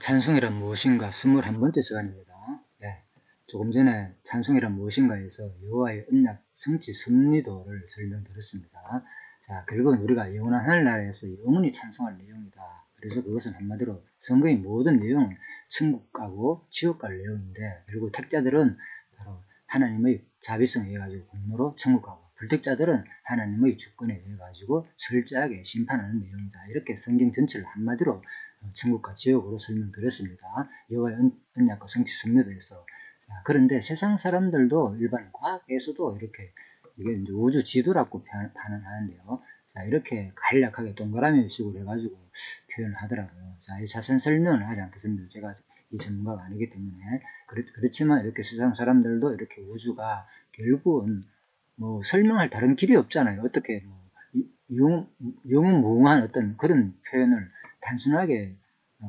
찬송이란 무엇인가 21번째 시간입니다. 네, 조금 전에 찬송이란 무엇인가에서 여호와의 언약 성취 섭리도를 설명드렸습니다. 자, 결국은 우리가 영원한 하늘나라에서 영원히 찬송할 내용이다. 그래서 그것은 한마디로 성경의 모든 내용은 천국 가고 지옥 갈 내용인데, 결국 택자들은 바로 하나님의 자비성에 의해 가지고 공로로 천국 가고, 불택자들은 하나님의 주권에 의해 가지고 철저하게 심판하는 내용이다. 이렇게 성경 전체를 한마디로 천국과 지옥으로 설명드렸습니다. 여호와의 언약과 성취 섭리도에서. 그런데 세상 사람들도 일반 과학에서도 이렇게 이게 이제 우주 지도라고 반응하는데요. 자, 이렇게 간략하게 동그라미 식으로 해가지고 표현을 하더라고요. 자, 이 자세한 설명을 하지 않겠습니다. 제가 이 전문가가 아니기 때문에. 그렇지만 이렇게 세상 사람들도 이렇게 우주가 결국은 뭐 설명할 다른 길이 없잖아요. 어떻게 뭐 영무궁한 어떤 그런 표현을 단순하게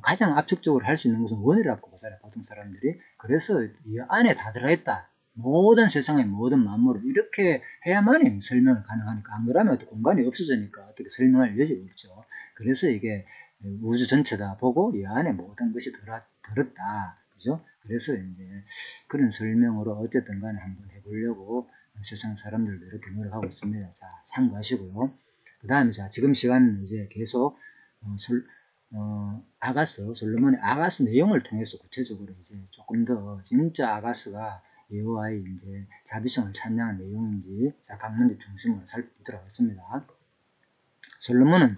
가장 압축적으로 할 수 있는 것은 원이라고 보잖아요, 보통 사람들이. 그래서 이 안에 다 들어있다. 모든 세상의 모든 만물을 이렇게 해야만이 설명이 가능하니까, 안 그러면 어떻게 공간이 없어지니까 어떻게 설명할 여지가 없죠. 그래서 이게 우주 전체다 보고 이 안에 모든 것이 들었다. 그죠? 그래서 이제 그런 설명으로 어쨌든 간에 한번 해보려고 세상 사람들도 이렇게 노력하고 있습니다. 자, 참고하시고요. 그 다음에 자, 지금 시간은 이제 계속 솔로몬의 아가스 내용을 통해서 구체적으로 이제 조금 더 진짜 아가스가 여호와의 이제 자비성을 찬양한 내용인지 각 문제 중심으로 살펴보도록 하겠습니다. 솔로몬은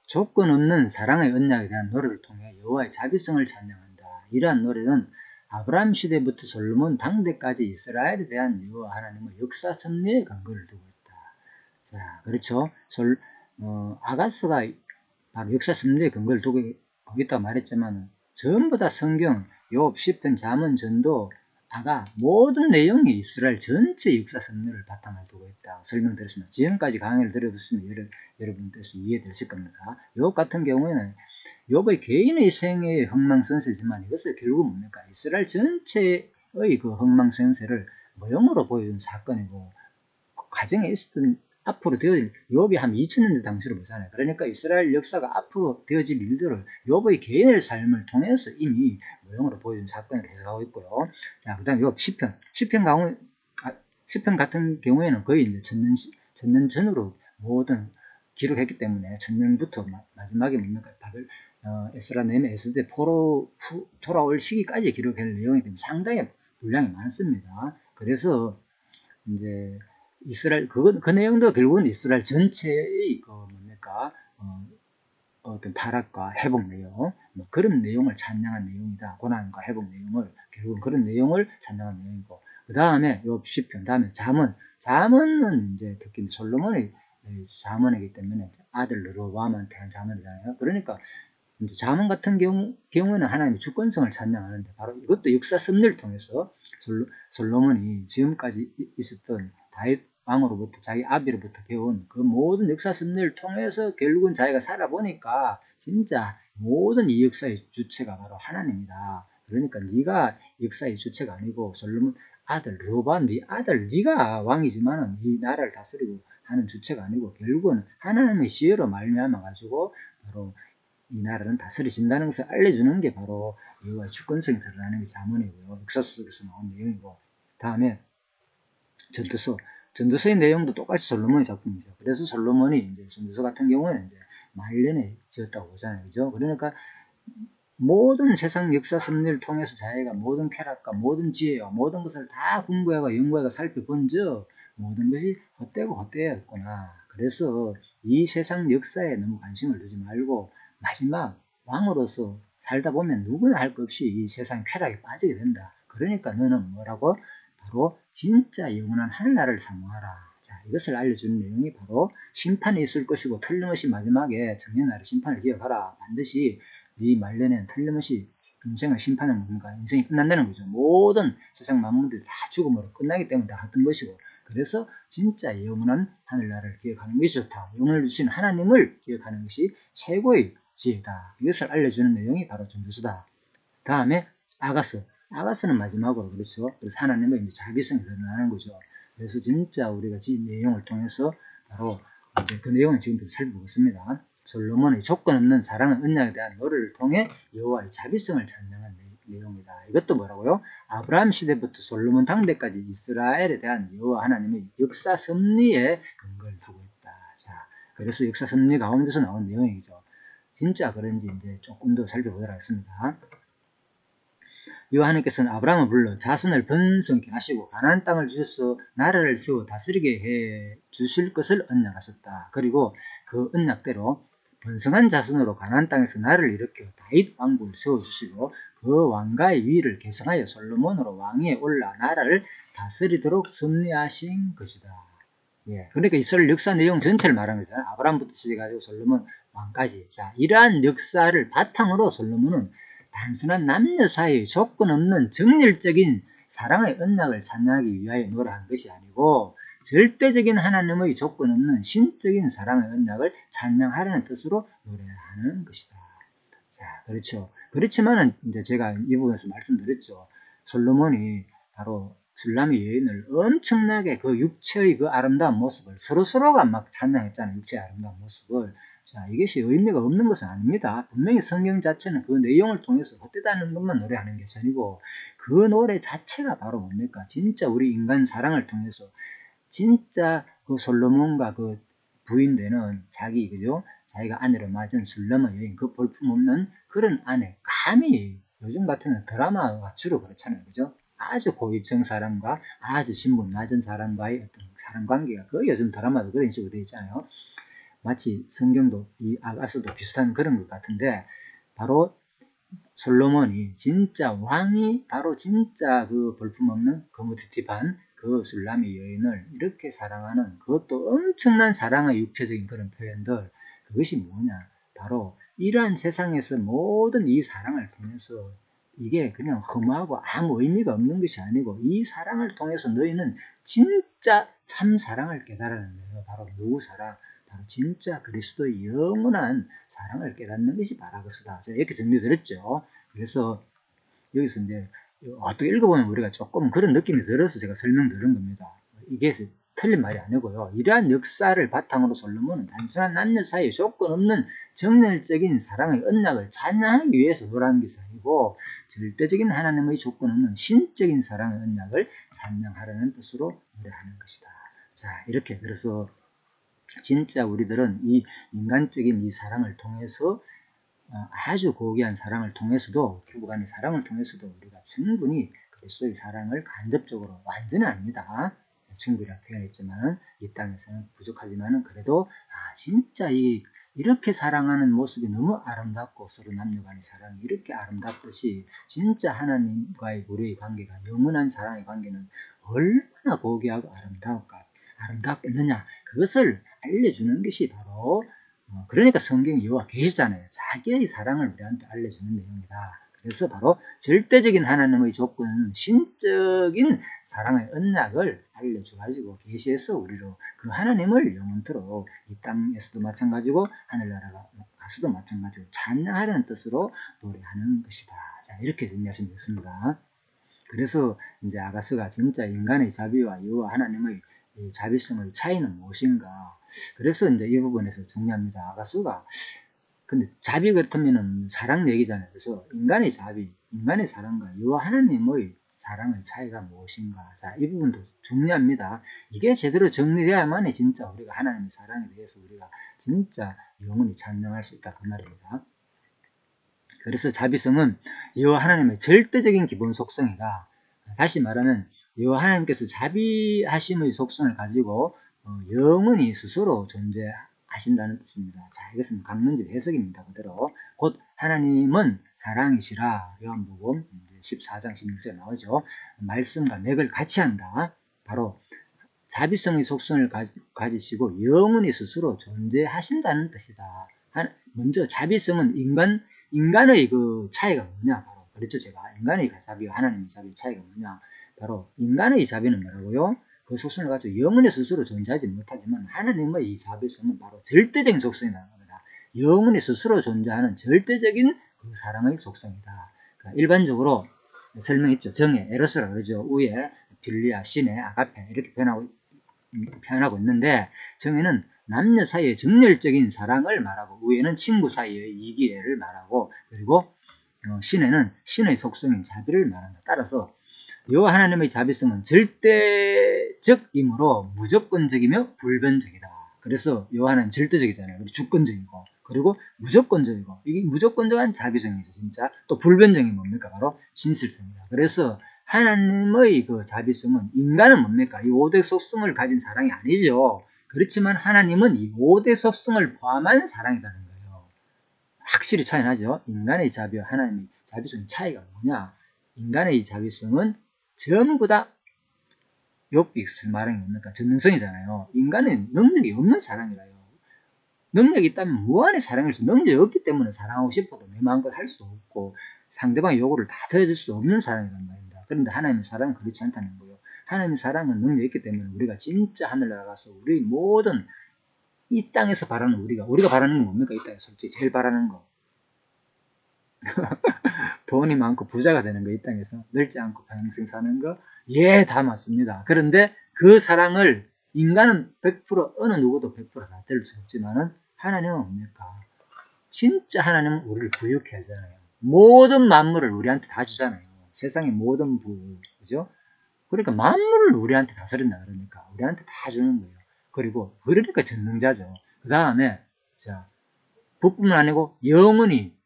조건 없는 사랑의 언약에 대한 노래를 통해 여호와의 자비성을 찬양한다. 이러한 노래는 아브라함 시대부터 솔로몬 당대까지 이스라엘에 대한 여호와 하나님의 역사 섭리에 근거를 두고 있다. 자, 그렇죠. 아가스가 바로 역사 섭리에 근거를 두고 있다고 말했지만, 전부 다 성경, 욥, 시편, 잠언, 전도, 아가 모든 내용이 이스라엘 전체 역사 섭리를 바탕을 두고 있다 설명드렸습니다. 지금까지 강의를 들어보시면 여러분께서 이해되실 겁니다. 욥 같은 경우에는 욥의 개인의 생애의 흥망성쇠지만, 이것을 결국 뭡니까? 이스라엘 전체의 그 흥망성쇠를 모형으로 보여준 사건이고, 과정에 있었던 앞으로 되어질 욥이 한 2000년대 당시로 보잖아요. 그러니까 이스라엘 역사가 앞으로 되어질 일들을 욥의 개인의 삶을 통해서 이미 모형으로 보여준 사건을 해석하고 있고요. 자, 그 다음 욥 시편 같은 경우에는 거의 이제 천년 전으로 모든 기록했기 때문에, 천년부터 마지막에 뭡니까? 에스라 네헤미야 에스대 포로 돌아올 시기까지 기록할 내용이기 때문에 상당히 분량이 많습니다. 그래서 이제 그 내용도 결국은 이스라엘 전체의 어떤 타락과 회복 내용, 뭐 그런 내용을 찬양한 내용이다. 고난과 회복 내용을, 결국은 그런 내용을 찬양한 내용이고, 그 다음에 요 시편, 다음에 잠언은 이제 특히 솔로몬의 잠언이기 때문에 아들 르호보암한테 한 잠언이잖아요. 그러니까 이제 잠언 같은 경우는 하나님의 주권성을 찬양하는데, 바로 이것도 역사 섭리를 통해서 솔로몬이 지금까지 있었던 다윗 왕으로부터, 자기 아비로부터 배운 그 모든 역사 섭리를 통해서 결국은 자기가 살아보니까 진짜 모든 이 역사의 주체가 바로 하나님이다. 그러니까 네가 역사의 주체가 아니고 솔로몬 아들 르호보암, 네 아들, 네가 왕이지만은 이 나라를 다스리고 하는 주체가 아니고 결국은 하나님의 지혜로 말미암아 가지고 바로 이 나라는 다스려진다는 것을 알려주는 게 바로 여호와의 주권성이 드러나는 게 잠언이고요. 역사 속에서 나온 내용이고, 다음에 전도서의 내용도 똑같이 솔로몬의 작품이죠. 그래서 솔로몬이 이제 전도서 같은 경우에는 이제 말년에 지었다고 보잖아요. 그죠? 그러니까 모든 세상 역사 섭리를 통해서 자기가 모든 쾌락과 모든 지혜와 모든 것을 다 공부하고 연구하고 살펴본 적 모든 것이 헛되고 헛되었구나. 그래서 이 세상 역사에 너무 관심을 두지 말고 마지막 왕으로서 살다 보면 누구나 할 것 없이 이 세상 쾌락에 빠지게 된다. 그러니까 너는 뭐라고? 바로 진짜 영원한 하늘나라를 사모하라. 자, 이것을 알려주는 내용이 바로 심판이 있을 것이고 틀림없이 마지막에 정년날의 심판을 기억하라. 반드시 네 말년에는 틀림없이 인생을 심판하는 뭔가 인생이 끝난다는 거죠. 모든 세상 만물들이 다 죽음으로 끝나기 때문에 다 같은 것이고, 그래서 진짜 영원한 하늘나라를 기억하는 것이 좋다. 영혼을 주신 하나님을 기억하는 것이 최고의 지혜다. 이것을 알려주는 내용이 바로 전도서다. 다음에 아가스는 마지막으로, 그렇죠. 그래서 하나님의 이제 자비성이 드러나는 거죠. 그래서 진짜 우리가 이 내용을 통해서 바로 이제 그 내용을 지금부터 살펴보겠습니다. 솔로몬의 조건 없는 사랑의 언약에 대한 노래를 통해 여호와의 자비성을 찬양한 내용이다. 이것도 뭐라고요? 아브라함 시대부터 솔로몬 당대까지 이스라엘에 대한 여호와 하나님의 역사 섭리에 근거를 두고 있다. 자, 그래서 역사 섭리 가운데서 나온 내용이죠. 진짜 그런지 이제 조금 더 살펴보도록 하겠습니다. 여호와 하나님께서는 아브라함을 불러 자손을 번성케 하시고 가나안 땅을 주셔서 나라를 세워 다스리게 해 주실 것을 언약하셨다. 그리고 그 언약대로 번성한 자손으로 가나안 땅에서 나라를 일으켜 다윗 왕국을 세워주시고 그 왕가의 위를 계승하여 솔로몬으로 왕위에 올라 나라를 다스리도록 섭리하신 것이다. 예, 그러니까 이스라엘 역사 내용 전체를 말하는 거잖아요. 아브라함부터 시작해가지고 솔로몬 왕까지. 자, 이러한 역사를 바탕으로 솔로몬은 단순한 남녀 사이의 조건 없는 정열적인 사랑의 언약을 찬양하기 위하여 노래한 것이 아니고 절대적인 하나님의 조건 없는 신적인 사랑의 언약을 찬양하려는 뜻으로 노래하는 것이다. 자, 그렇죠. 그렇지만은 이제 제가 이 부분에서 말씀드렸죠. 솔로몬이 바로 술람의 여인을 엄청나게 그 육체의 그 아름다운 모습을 서로가 막 찬양했잖아요. 육체의 아름다운 모습을. 자, 이것이 의미가 없는 것은 아닙니다. 분명히 성경 자체는 그 내용을 통해서 헛되다는 것만 노래하는 게 아니고 그 노래 자체가 바로 뭡니까? 진짜 우리 인간 사랑을 통해서 진짜 그 솔로몬과 그 부인되는 자기, 그죠? 자기가 아내로 맞은 술람의 여인, 그 볼품없는 그런 아내, 감히 요즘 같은 드라마가 주로 그렇잖아요. 그죠? 아주 고위층 사람과 아주 신분 낮은 사람과의 어떤 사람 관계가 거의 요즘 드라마도 그런 식으로 되어 있잖아요. 마치 성경도 이 아가서도 비슷한 그런 것 같은데 바로 솔로몬이 진짜 왕이 바로 진짜 그 볼품없는 거무튀튀한 그 술람의 여인을 이렇게 사랑하는 그것도 엄청난 사랑의 육체적인 그런 표현들 그것이 뭐냐 바로 이러한 세상에서 모든 이 사랑을 통해서 이게 그냥 허무하고 아무 의미가 없는 것이 아니고 이 사랑을 통해서 너희는 진짜 참 사랑을 깨달아는 거예요. 바로 누구 사랑? 바로 진짜 그리스도의 영원한 사랑을 깨닫는 것이 바라것이다. 제가 이렇게 정리드렸죠. 그래서 여기서 이제 어떻게 읽어보면 우리가 조금 그런 느낌이 들어서 제가 설명드린 겁니다. 이게 틀린 말이 아니고요. 이러한 역사를 바탕으로 솔로몬은 단순한 남녀 사이의 조건 없는 정열적인 사랑의 언약을 찬양하기 위해서 노래한 것이 아니고 절대적인 하나님의 조건 없는 신적인 사랑의 언약을 찬양하려는 뜻으로 노래하는 것이다. 자, 이렇게 그래서 진짜 우리들은 이 인간적인 이 사랑을 통해서 아주 고귀한 사랑을 통해서도 부부간의 사랑을 통해서도 우리가 충분히 그리스도의 사랑을 간접적으로 완전히 아닙니다. 충분히라 표현했지만 이 땅에서는 부족하지만 그래도 진짜 이렇게 사랑하는 모습이 너무 아름답고 서로 남녀간의 사랑이 이렇게 아름답듯이 진짜 하나님과의 우리의 관계가 영원한 사랑의 관계는 얼마나 고귀하고 아름답겠느냐 그것을 알려주는 것이 바로 그러니까 성경에 여호와 계시잖아요. 자기의 사랑을 우리한테 알려주는 내용이다. 그래서 바로 절대적인 하나님의 조건은 신적인 사랑의 언약을 알려줘가지고 계시해서 우리로 그 하나님을 영원토록 이 땅에서도 마찬가지고 하늘나라가 가서도 마찬가지고 찬양하려는 뜻으로 노래하는 것이다. 자, 이렇게 정리하시면 되겠습니다. 그래서 이제 아가스가 진짜 인간의 자비와 여호와 하나님의 자비성의 차이는 무엇인가? 그래서 이제 이 부분에서 정리합니다. 아가수가 근데 자비 같으면은 사랑 얘기잖아요. 그래서 인간의 자비, 인간의 사랑과 여호와 하나님의 사랑의 차이가 무엇인가? 자, 이 부분도 중요합니다. 이게 제대로 정리돼야만이 진짜 우리가 하나님의 사랑에 대해서 우리가 진짜 영원히 찬양할 수 있다 그 말입니다. 그래서 자비성은 여호와 하나님의 절대적인 기본 속성이다. 다시 말하면 여호와 하나님께서 자비하심의 속성을 가지고 영원히 스스로 존재하신다는 뜻입니다. 자, 이것은 강론집 해석입니다. 그대로 곧 하나님은 사랑이시라. 요한복음 14장 16절에 나오죠. 말씀과 맥을 같이 한다. 바로 자비성의 속성을 가지시고 영원히 스스로 존재하신다는 뜻이다. 먼저 자비성은 인간의 그 차이가 뭐냐? 바로 그랬죠. 제가 인간의 자비와 하나님의 자비의 차이가 뭐냐? 바로 인간의 자비는 뭐라고요? 그 속성을 가지고 영원히 스스로 존재하지 못하지만 하나님의 이 자비성은 바로 절대적인 속성이라는 겁니다. 영원히 스스로 존재하는 절대적인 그 사랑의 속성이다. 그러니까 일반적으로 설명했죠. 정의, 에로스라 그러죠. 위에 빌리아, 신의, 아가페 이렇게 표현하고 있는데 정의는 남녀 사이의 정열적인 사랑을 말하고 우애는 친구 사이의 이기애를 말하고 그리고 신에는 신의 속성인 자비를 말한다. 따라서 여호와 하나님의 자비성은 절대적이므로 무조건적이며 불변적이다. 그래서 여호와 하나님 절대적이잖아요. 주권적이고 그리고 무조건적이고 이게 무조건적인 자비성이죠. 진짜 또 불변적인 뭡니까? 바로 진실성이다. 그래서 하나님의 그 자비성은 인간은 뭡니까? 이 5대 속성을 가진 사랑이 아니죠. 그렇지만 하나님은 이 5대 속성을 포함한 사랑이라는 거예요. 확실히 차이 나죠. 인간의 자비와 하나님의 자비성 차이가 뭐냐? 인간의 자비성은 전부 다 욥기 말하는 게 뭡니까? 전능성이잖아요. 인간은 능력이 없는 사랑이라요. 능력이 있다면 무한히 사랑할 수, 능력이 없기 때문에 사랑하고 싶어도 내 마음껏 할 수도 없고 상대방의 요구를 다 들어줄 수 없는 사랑이란 말입니다. 그런데 하나님의 사랑은 그렇지 않다는 거예요. 하나님의 사랑은 능력이 있기 때문에 우리가 진짜 하늘 나가서 우리 모든 이 땅에서 바라는 우리가 바라는 건 뭡니까? 이 땅에서 솔직히 제일 바라는 거. 돈이 많고 부자가 되는 거, 이 땅에서 늙지 않고 평생 사는 거, 예, 다 맞습니다. 그런데 그 사랑을 인간은 100% 어느 누구도 100%다 될 수 없지만은 하나님은 뭡니까? 진짜 하나님은 우리를 부유케 하잖아요. 모든 만물을 우리한테 다 주잖아요. 세상의 모든 부, 그죠? 그러니까 만물을 우리한테 다스린다 그러니까 우리한테 다 주는 거예요. 그러니까 전능자죠. 그 다음에 자 부뿐만 아니고 영원히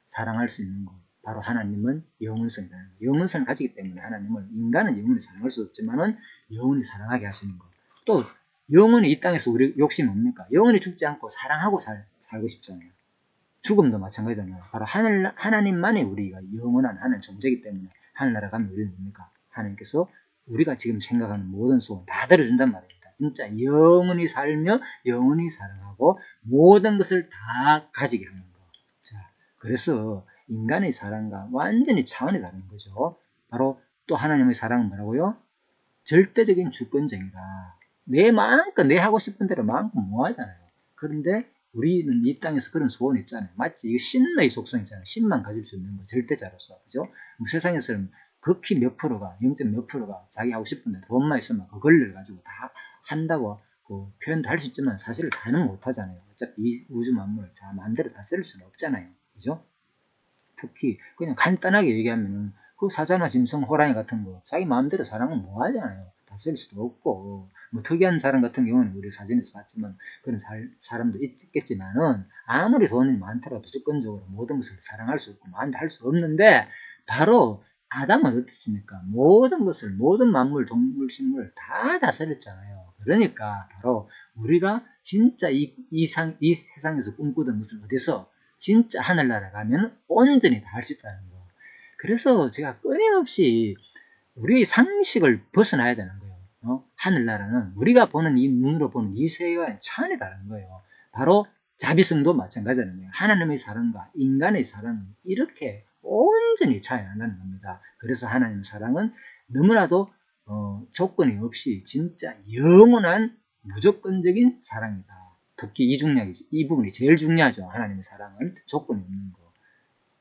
사랑할 수 있는 것. 바로 하나님은 영원성이라는 거예요. 영원성을 가지기 때문에 하나님은 인간은 영원히 사랑할 수 없지만은 영원히 사랑하게 하시는 것. 또 영원히 이 땅에서 우리 욕심이 뭡니까? 영원히 죽지 않고 사랑하고 살고 싶잖아요. 죽음도 마찬가지잖아요. 바로 하나님만이 우리가 영원한 하나님 존재이기 때문에 하늘나라 가면 우리는 뭡니까? 하나님께서 우리가 지금 생각하는 모든 소원 다 들어준단 말입니다. 진짜 영원히 살며 영원히 사랑하고 모든 것을 다 가지게 하는 거. 자, 그래서 인간의 사랑과 완전히 차원이 다른 거죠. 바로 또 하나님의 사랑은 뭐라고요? 절대적인 주권적이다. 내 마음껏 내 하고 싶은 대로 마음껏 뭐 하잖아요. 그런데 우리는 이 땅에서 그런 소원이 있잖아요. 마치 이거 신의 속성 있잖아요. 신만 가질 수 있는 거, 절대자로서. 그죠? 세상에서는 극히 몇 프로가, 0. 몇 프로가 자기 하고 싶은데 돈만 있으면 그 권리를 가지고 다 한다고 그 표현도 할 수 있지만 사실 다는 못 하잖아요. 어차피 이 우주 만물을 자 마음대로 다 쓸 수는 없잖아요. 그죠? 특히 그냥 간단하게 얘기하면 그 사자나 짐승, 호랑이 같은 거 자기 마음대로 사람은 뭐 하잖아요. 다 쓸 수도 없고 뭐 특이한 사람 같은 경우는 우리 사진에서 봤지만 그런 사람도 있겠지만은 아무리 돈이 많더라도 주권적으로 모든 것을 사랑할 수 없고 마음대로 할 수 없는데 바로 아담은 어떻습니까? 모든 것을 모든 만물, 동물, 식물 다 다스렸잖아요. 그러니까 바로 우리가 진짜 이 세상에서 꿈꾸던 것을 어디서 진짜 하늘나라 가면 온전히 다 할 수 있다는 거. 그래서 제가 끊임없이 우리의 상식을 벗어나야 되는 거예요. 하늘나라는 우리가 보는 이 눈으로 보는 이 세계와는 차원이 다른 거예요. 바로 자비성도 마찬가지라는 거예요. 하나님의 사랑과 인간의 사랑은 이렇게 온전히 차이 안 나는 겁니다. 그래서 하나님의 사랑은 너무나도 조건이 없이 진짜 영원한 무조건적인 사랑이다. 특히 이 부분이 제일 중요하죠. 하나님의 사랑은 조건이 없는 거.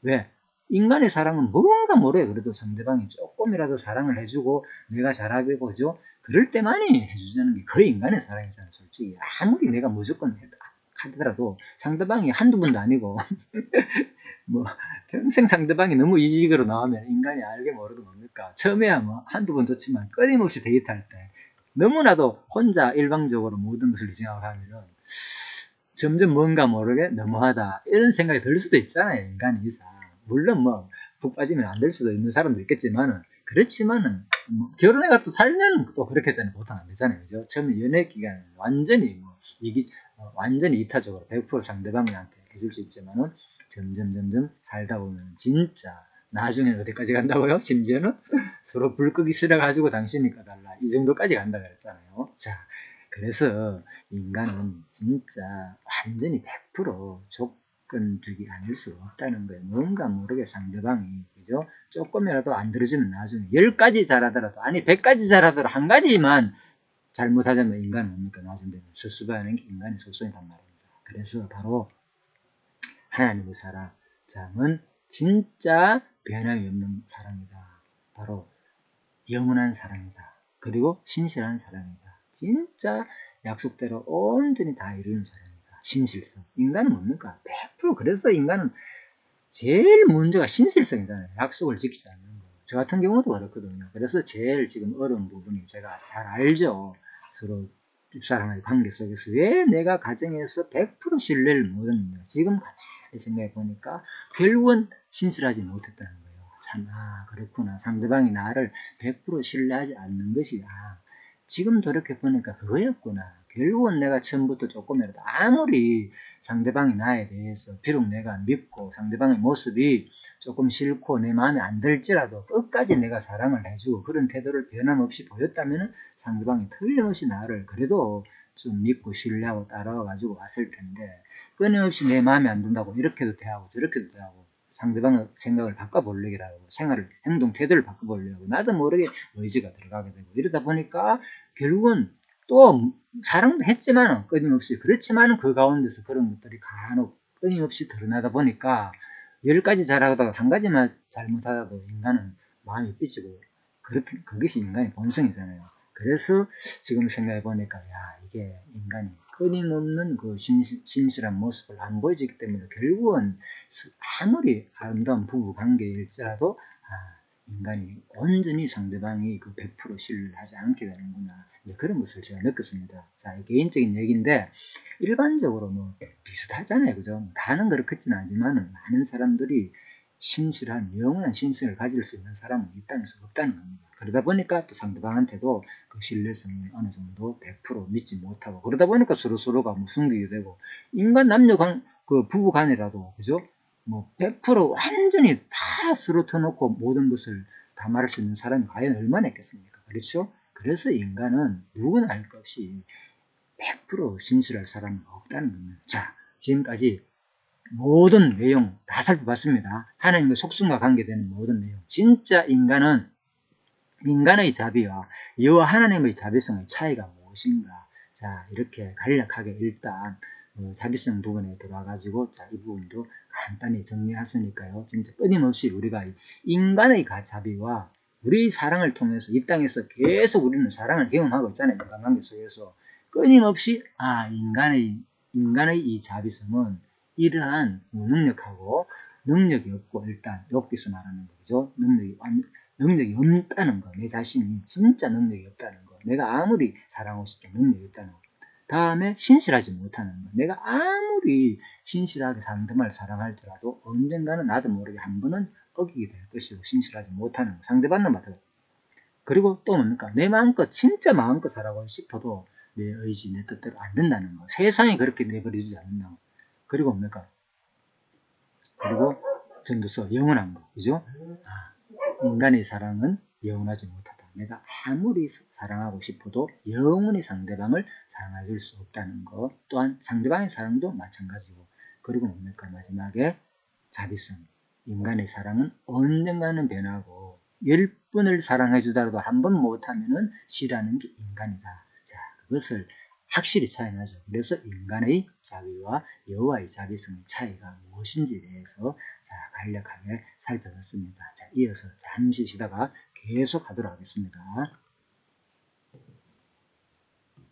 왜? 인간의 사랑은 뭔가 모르게 그래도 상대방이 조금이라도 사랑을 해주고 내가 잘하고 그죠? 그럴 때만이 해주자는 게 거의 인간의 사랑이잖아요. 솔직히 아무리 내가 무조건 하더라도 상대방이 한두 번도 아니고 뭐 평생 상대방이 너무 이직으로 나오면 인간이 알게 모르게 뭡니까? 처음에야 뭐 한두 번 좋지만 끊임없이 데이트할 때 너무나도 혼자 일방적으로 모든 것을 생각을 하면은 점점 뭔가 모르게 너무하다 이런 생각이 들 수도 있잖아요. 인간이 이상. 물론 뭐 푹 빠지면 안 될 수도 있는 사람도 있겠지만은 그렇지만은 뭐 결혼해가 또 살면 또 그렇게잖아요. 보통 안 되잖아요. 그죠? 처음에 연애 기간 완전히 뭐 완전히 이타적으로 100% 상대방한테 해줄 수 있지만은 점점 살다 보면 진짜 나중에 어디까지 간다고요? 심지어는 서로 불 끄기 싫어가지고 당신이 꺼달라 이 정도까지 간다 그랬잖아요. 자, 그래서 인간은 진짜 완전히 100% 조건적이 아닐 수 없다는 거예요. 뭔가 모르게 상대방이 그죠? 조금이라도 안 들어주면 나중에 10가지 잘하더라도 아니 100가지 잘하더라도 한 가지만 잘못하자면 인간은 뭡니까? 나중에 수습하는 게 인간의 속성이란 말입니다. 그래서 바로 하나님의 사랑은 진짜 변함이 없는 사랑이다. 바로 영원한 사랑이다. 그리고 신실한 사랑이다. 진짜 약속대로 온전히 다 이루는 사람이다. 신실성. 인간은 뭡니까? 100% 그래서 인간은 제일 문제가 신실성이잖아요. 약속을 지키지 않는 거. 저 같은 경우도 그렇거든요. 그래서 제일 지금 어려운 부분이 제가 잘 알죠. 서로 집사람의 관계 속에서 왜 내가 가정에서 100% 신뢰를 못했느냐. 지금 가만히 생각해 보니까 결국은 신실하지 못했다는 거예요. 참, 그렇구나. 상대방이 나를 100% 신뢰하지 않는 것이, 지금 돌이켜 보니까 그거였구나. 결국은 내가 처음부터 조금이라도 아무리 상대방이 나에 대해서 비록 내가 믿고 상대방의 모습이 조금 싫고 내 마음에 안 들지라도 끝까지 내가 사랑을 해주고 그런 태도를 변함없이 보였다면 상대방이 틀림없이 나를 그래도 좀 믿고 신뢰하고 따라와 가지고 왔을 텐데, 끊임없이 내 마음에 안 든다고 이렇게도 대하고 저렇게도 대하고 상대방의 생각을 바꿔보려고 하고 생활을 행동 태도를 바꿔보려고 나도 모르게 의지가 들어가게 되고 이러다 보니까 결국은 또 사랑도 했지만 끊임없이, 그렇지만 그 가운데서 그런 것들이 간혹 끊임없이 드러나다 보니까 10가지 잘하다가 한 가지만 잘못하다도 인간은 마음이 삐지고, 그렇게 그것이 인간의 본성이잖아요. 그래서 지금 생각해 보니까 이게 인간이 끊임없는 그 신실한 모습을 안 보여주기 때문에 결국은 아무리 아름다운 부부 관계일지라도 인간이 온전히 상대방이 그 100% 신뢰를 하지 않게 되는구나. 그런 것을 제가 느꼈습니다. 자, 개인적인 얘기인데 일반적으로 뭐 비슷하잖아요. 그죠? 다는 그렇겠지는 않지만 많은 사람들이 신실한, 영원한 신실을 가질 수 있는 사람은 이 땅에서 없다는 겁니다. 그러다 보니까 또 상대방한테도 그 신뢰성을 어느 정도 100% 믿지 못하고, 그러다 보니까 서로서로가 뭐 숨기게 되고, 인간 남녀 그 부부 간이라도, 그죠? 뭐 100% 완전히 다 서로 터놓고 모든 것을 다 말할 수 있는 사람이 과연 얼마나 있겠습니까? 그렇죠? 그래서 인간은 누구나 할 것 없이 100% 진실할 사람은 없다는 겁니다. 자, 지금까지 모든 내용 다 살펴봤습니다. 하나님의 속성과 관계되는 모든 내용. 진짜 인간은 인간의 자비와 여호와 하나님의 자비성의 차이가 무엇인가? 자, 이렇게 간략하게 일단 자비성 부분에 들어와가지고 이 부분도 간단히 정리했으니까요. 진짜 끊임없이 우리가 인간의 자비와 우리 사랑을 통해서 이 땅에서 계속 우리는 사랑을 경험하고 있잖아요. 인간관계 속에서 끊임없이 인간의 이 자비성은 이러한 무능력하고 능력이 없고, 일단 여기서 말하는 거죠. 능력이 없다는 거. 내 자신이 진짜 능력이 없다는 거. 내가 아무리 사랑하고 싶게 능력이 없다는 거. 다음에 신실하지 못하는 거. 내가 아무리 신실하게 상대방을 사랑할지라도 언젠가는 나도 모르게 한 번은 어기게 될 것이고 신실하지 못하는 거. 상대방도 마찬가지. 그리고 또 뭡니까? 내 마음껏 진짜 마음껏 살아가고 싶어도 내 의지, 내 뜻대로 안 된다는 거. 세상이 그렇게 내버려주지 않는다고. 그리고 뭡니까? 그리고 전도서 영원한 거. 그죠? 인간의 사랑은 영원하지 못하다. 내가 아무리 사랑하고 싶어도 영원히 상대방을 사랑해 줄 수 없다는 것. 또한 상대방의 사랑도 마찬가지고. 그리고 뭡니까? 마지막에 자비성. 인간의 사랑은 언젠가는 변하고 10번을 사랑해 주더라도 한 번 못하면은 싫어하는 게 인간이다. 자, 그것을 확실히 차이 나죠. 그래서 인간의 자비와 여호와의 자비성의 차이가 무엇인지에 대해서 간략하게 살펴봤습니다. 자, 이어서 잠시 쉬다가 계속 하도록 하겠습니다.